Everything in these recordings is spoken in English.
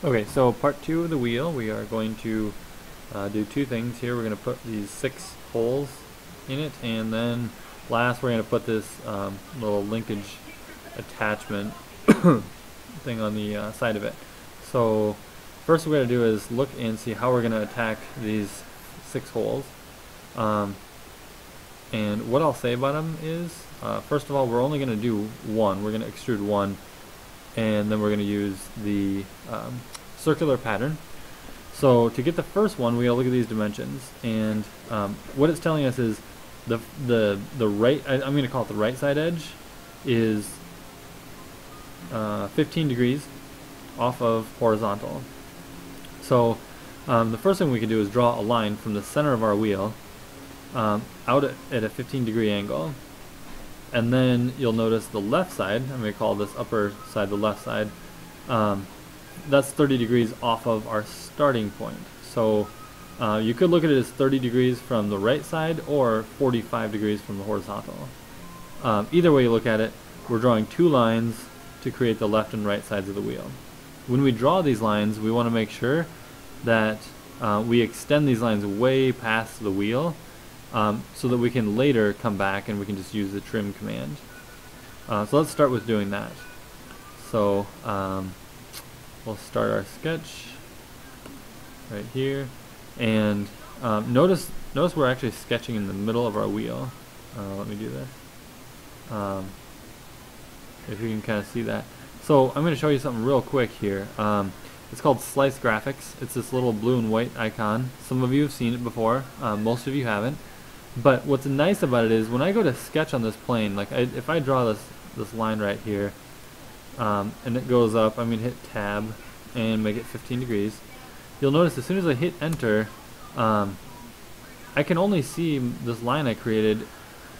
Okay, so part two of the wheel, we are going to do two things here. We're going to put these 6 holes in it, and then last we're going to put this little linkage attachment thing on the side of it. So first what we're going to do is look and see how we're going to attack these 6 holes. And what I'll say about them is, first of all, we're only going to do one. We're going to extrude one, and then we're going to use the circular pattern. So to get the first one, we gotta look at these dimensions, and what it's telling us is the right. I'm going to call it the right side edge is 15 degrees off of horizontal. So the first thing we can do is draw a line from the center of our wheel out at a 15-degree angle, and then you'll notice the left side. I'm going to call this upper side the left side. That's 30 degrees off of our starting point. So you could look at it as 30 degrees from the right side or 45 degrees from the horizontal. Either way you look at it, we're drawing 2 lines to create the left and right sides of the wheel. When we draw these lines, we want to make sure that we extend these lines way past the wheel, so that we can later come back and we can just use the trim command. So let's start with doing that. So we'll start our sketch right here, and notice we're actually sketching in the middle of our wheel. Let me do this. If you can kind of see that. So I'm going to show you something real quick here. It's called Slice Graphics. It's this little blue and white icon. Some of you have seen it before. Most of you haven't. But what's nice about it is when I go to sketch on this plane, like if I draw this line right here, and it goes up, I'm going to hit tab and make it 15 degrees. You'll notice as soon as I hit enter, I can only see this line I created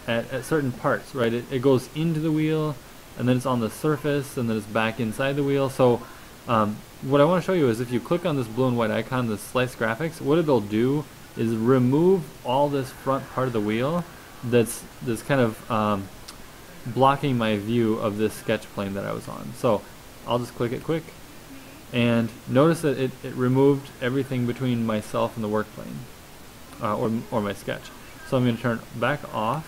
at certain parts, right? It goes into the wheel, and then it's on the surface, and then it's back inside the wheel. So what I want to show you is if you click on this blue and white icon, the Slice Graphics, what it'll do is remove all this front part of the wheel that's kind of blocking my view of this sketch plane that I was on. So I'll just click it quick, and notice that it removed everything between myself and the work plane, or my sketch. So I'm going to turn it back off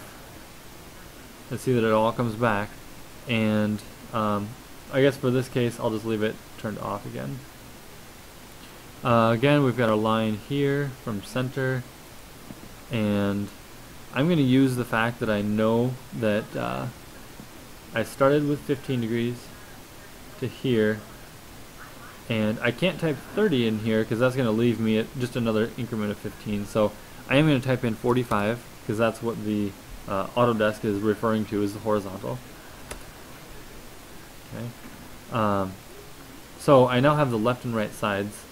and see that it all comes back, and I guess for this case I'll just leave it turned off again. Again, we've got our line here from center, and I'm going to use the fact that I know that I started with 15 degrees to here, and I can't type 30 in here because that's going to leave me at just another increment of 15. So I am going to type in 45 because that's what the Autodesk is referring to as the horizontal. Okay. So I now have the left and right sides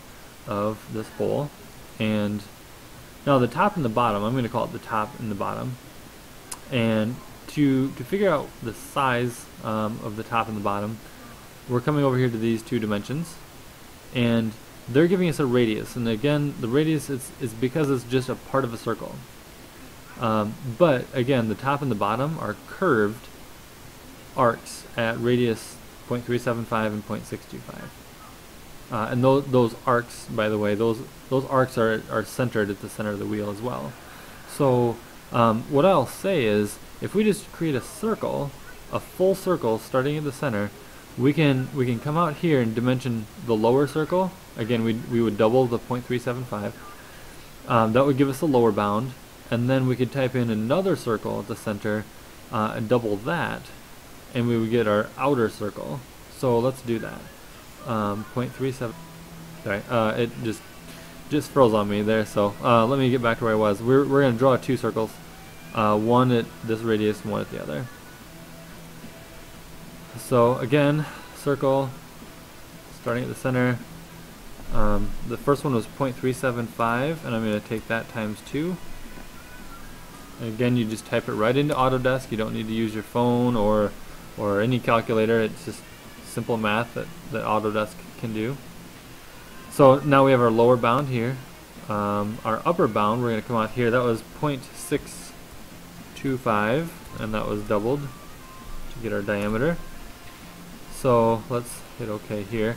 of this hole, and now the top and the bottom, I'm going to call it the top and the bottom, and to figure out the size of the top and the bottom, we're coming over here to these 2 dimensions, and they're giving us a radius, and again the radius is because it's just a part of a circle, but again the top and the bottom are curved arcs at radius 0.375 and 0.625. And those arcs, by the way, those arcs are centered at the center of the wheel as well. So what I'll say is, if we just create a circle, a full circle starting at the center, we can come out here and dimension the lower circle. Again, we would double the 0.375. That would give us a lower bound, and then we could type in another circle at the center and double that, and we would get our outer circle. So let's do that. 0.37. Sorry, it just froze on me there. So let me get back to where I was. We're going to draw 2 circles, one at this radius and one at the other. So again, circle starting at the center. The first one was 0.375, and I'm going to take that times 2. And again, you just type it right into Autodesk. You don't need to use your phone or any calculator. It's just simple math that Autodesk can do. So now we have our lower bound here. Our upper bound, we're going to come out here. That was 0.625, and that was doubled to get our diameter. So let's hit OK here.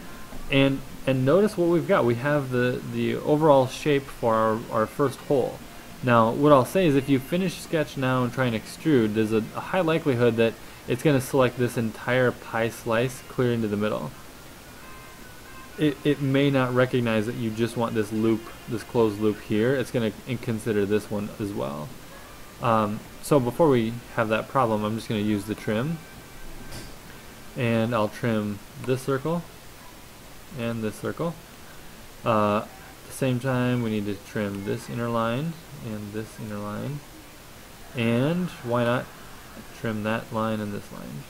And And notice what we've got. We have the overall shape for our first hole. Now, what I'll say is if you finish sketch now and try and extrude, there's a high likelihood that it's going to select this entire pie slice clear into the middle. It may not recognize that you just want this loop, this closed loop here. It's going to consider this one as well. So before we have that problem, I'm just going to use the trim. And I'll trim this circle and this circle. At the same time, we need to trim this inner line and this inner line. And why not trim that line and this line.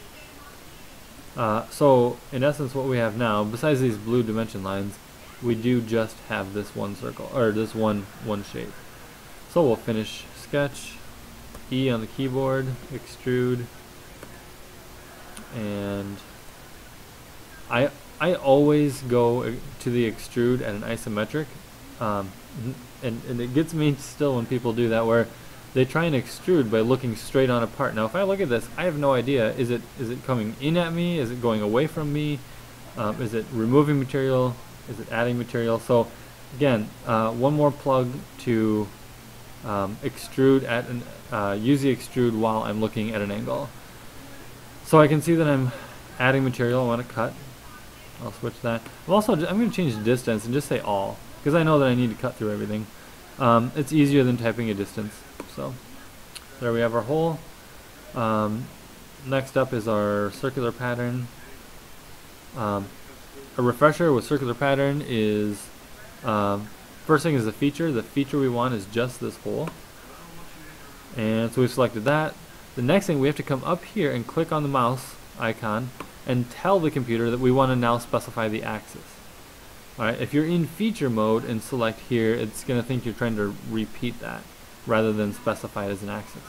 So in essence what we have now, besides these blue dimension lines, we do just have this one circle, or this one shape. So we'll finish sketch, E on the keyboard, extrude, and I always go to the extrude at an isometric, and it gets me still when people do that, where they try and extrude by looking straight on a part. Now if I look at this, I have no idea, is it coming in at me, is it going away from me, is it removing material, is it adding material? So again, one more plug to extrude at an, use the extrude while I'm looking at an angle. So I can see that I'm adding material. I want to cut. I'll switch that. I'm going to change the distance and just say all, because I know that I need to cut through everything. It's easier than typing a distance. So there we have our hole. Next up is our circular pattern. A refresher with circular pattern is, first thing is the feature. The feature we want is just this hole. And so we've selected that. The next thing, we have to come up here and click on the mouse icon and tell the computer that we want to now specify the axis. Alright, if you're in feature mode and select here, it's going to think you're trying to repeat that rather than specify it as an axis.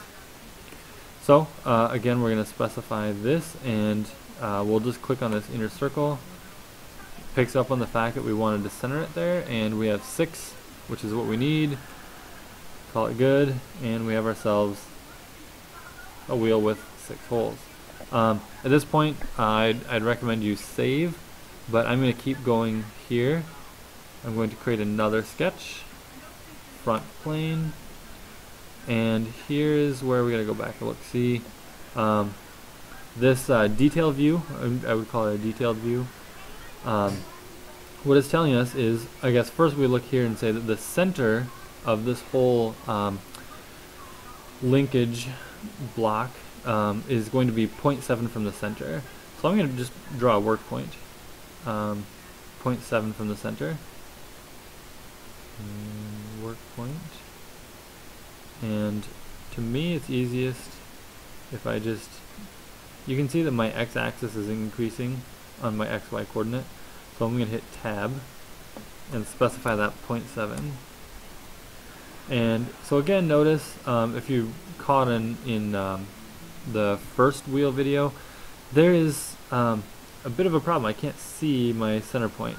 So again, we're going to specify this, and we'll just click on this inner circle. Picks up on the fact that we wanted to center it there, and we have 6, which is what we need. Call it good, and we have ourselves a wheel with 6 holes. At this point, I'd recommend you save, but I'm going to keep going here. I'm going to create another sketch, front plane, and here is where we're going to go back and look. See, this detail view, I would call it a detailed view. What it's telling us is, I guess first we look here and say that the center of this whole linkage block is going to be 0.7 from the center. So I'm going to just draw a work point. 0.7 from the center. Work point. And to me it's easiest if I just, you can see that my x-axis is increasing on my xy coordinate. So I'm going to hit tab and specify that 0.7. And so again, notice if you caught in the first wheel video, there is a bit of a problem. I can't see my center point.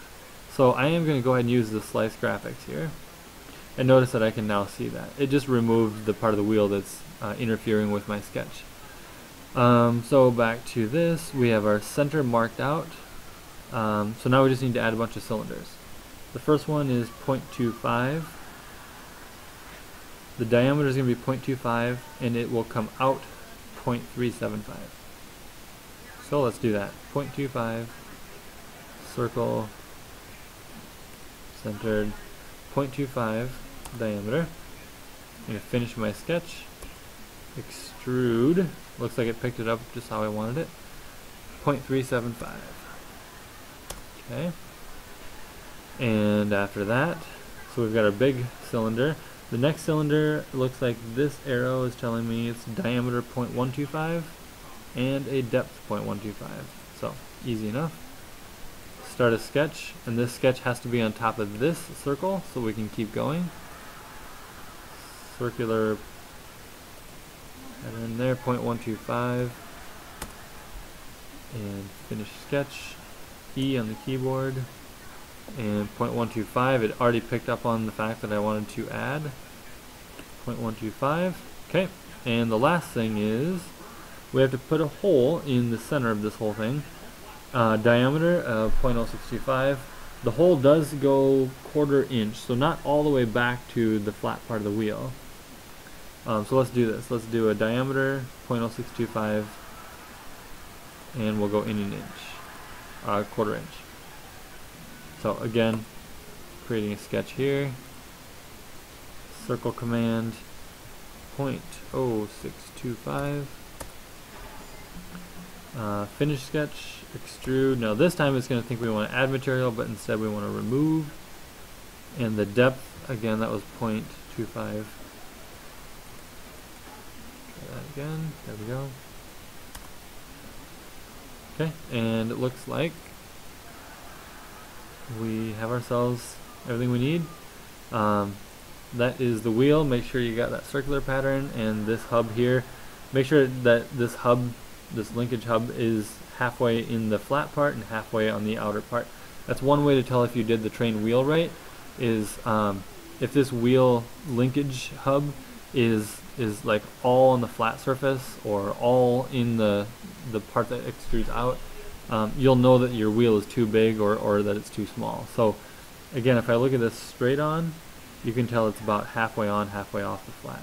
So I am going to go ahead and use the slice graphics here. And notice that I can now see that. It just removed the part of the wheel that's interfering with my sketch. So back to this, we have our center marked out. So now we just need to add a bunch of cylinders. The first one is 0.25. The diameter is going to be 0.25, and it will come out 0.375. So let's do that. 0.25, circle, centered, 0.25 diameter. I'm going to finish my sketch. Extrude. Looks like it picked it up just how I wanted it. 0.375. Okay. And after that, so we've got our big cylinder. The next cylinder looks like this arrow is telling me it's diameter 0.125 and a depth 0.125. So easy enough. Start a sketch, and this sketch has to be on top of this circle so we can keep going. Circular, and then there 0.125, and finish sketch. E on the keyboard, and 0.125. It already picked up on the fact that I wanted to add 0.125. Okay, and the last thing is we have to put a hole in the center of this whole thing. Diameter of 0.0625. the hole does go 1/4 inch, so not all the way back to the flat part of the wheel. So let's do this. Let's do a diameter 0.0625, and we'll go in an inch, 1/4 inch. So again, creating a sketch here. Circle command 0.0625. Finish sketch, extrude. Now this time it's going to think we want to add material, but instead we want to remove. And the depth, again, that was 0.25. Try that again. There we go. Okay, and it looks like we have ourselves everything we need. That is the wheel. Make sure you got that circular pattern, and this hub here. Make sure that this hub, this linkage hub, is halfway in the flat part and halfway on the outer part. That's one way to tell if you did the train wheel right, is if this wheel linkage hub is like all on the flat surface or all in the part that extrudes out, you'll know that your wheel is too big or that it's too small. So again, if I look at this straight on, you can tell it's about halfway on, halfway off the flat.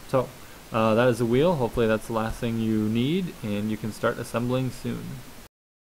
So that is the wheel. Hopefully that's the last thing you need, and you can start assembling soon.